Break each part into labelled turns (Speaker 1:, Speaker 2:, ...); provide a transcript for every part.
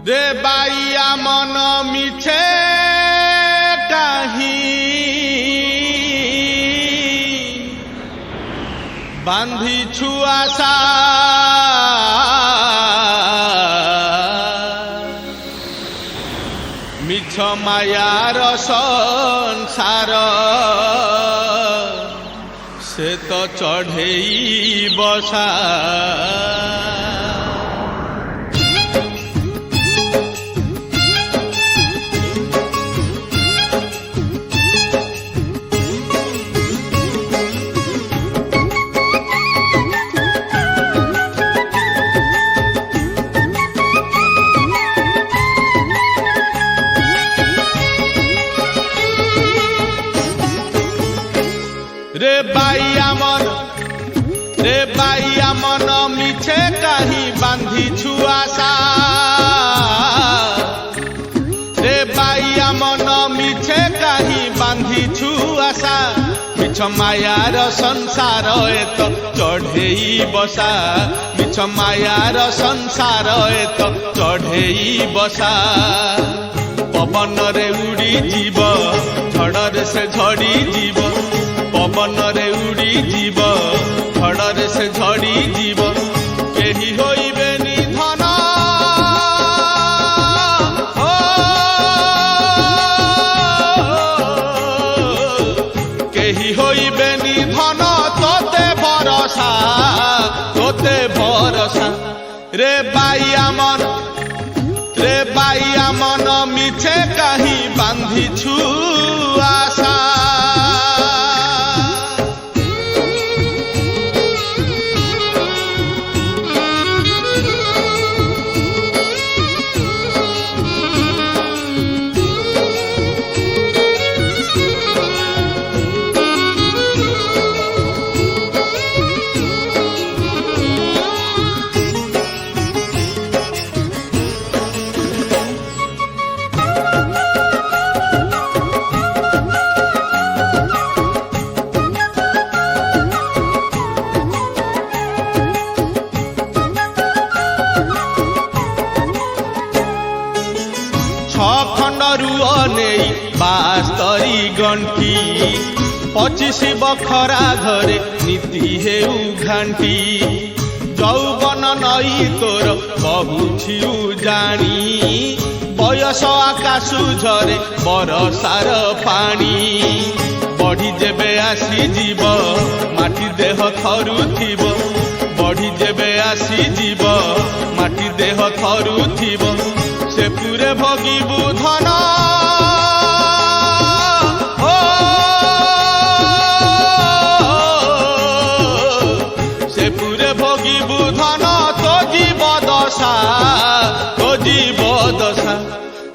Speaker 1: रे बाइया मन मिछे काहि बांधी छुआशा मिछ मायार संसार से तो चढ़ेई बसा रे बाइया मन मिछे काहि बांधी छुआशा रे बाइया मन मिछे काहि बांधी छुआशा मिछ मायार संसार एत चढ़ेई बसा मिछ मायार संसार एत चढ़ेई बसा पवन रे उड़ी जीव झड़े से झड़ी जीव पवन रे उड़ी जीव झड़े से झड़ी जीव केही होइबे निधन केही होइबे निधन तोते भरसा रे बाइया मन मिछे काहि बांधी छुआशा खंडरू अनेई 72 गंठी 25 बखरा घरे नीति हेउ घांटी यौवन नई तोर बहुछिउ जानी बयस आकाशु झरे बरसार पानी बढ़ी जेबे आसी जीव माटी देह थरुथिब बढ़ी जेबे आसी जीव माटी देह थरुथिब से पूरे भोगिबु धन से पूरे भोगिबु धन तो जीव दशा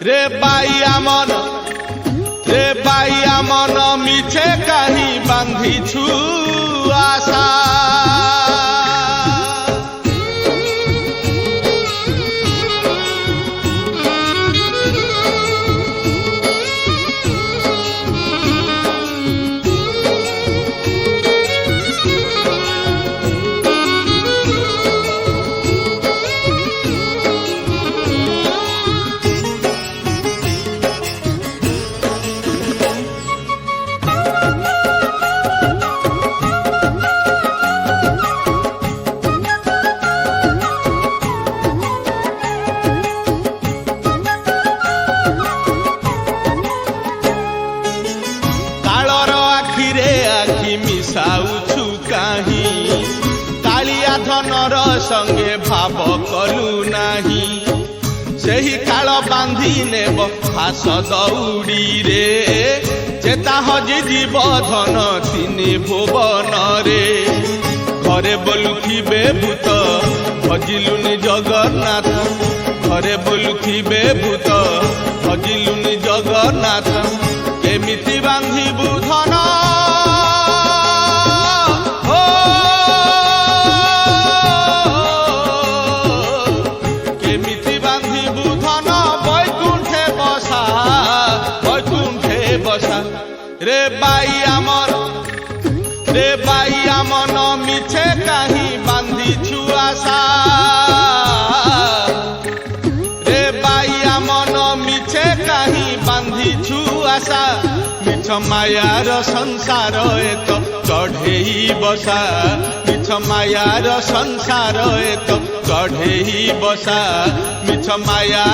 Speaker 1: रे बाइया मन मिछे काहि बांधी छुआशा मिसाउछु काहि कालिया धनर संगे भाव कलु नाही सेही काल बांधी नेब फास दौड़ी रे चेता हजि जीव धन 3 भुवन रे घरे बोलुथिबे भूत भजिलुनि जगन्नाथ घरे बोलुथिबे भूत भजिलुनि जगन्नाथ केमिति बांधिबु धन रे बाइया मन मिछे काहि बांधी छुआशा ବାନ୍ଧିଛୁ ଆଶା ମିଛ ମାୟାର ସଂସାର ଏତ ଚଢ଼େଇ ବସା ମିଛ ମାୟାର ସଂସାର ଏତ ଚଢ଼େଇ ବସା ମିଛ ମାୟା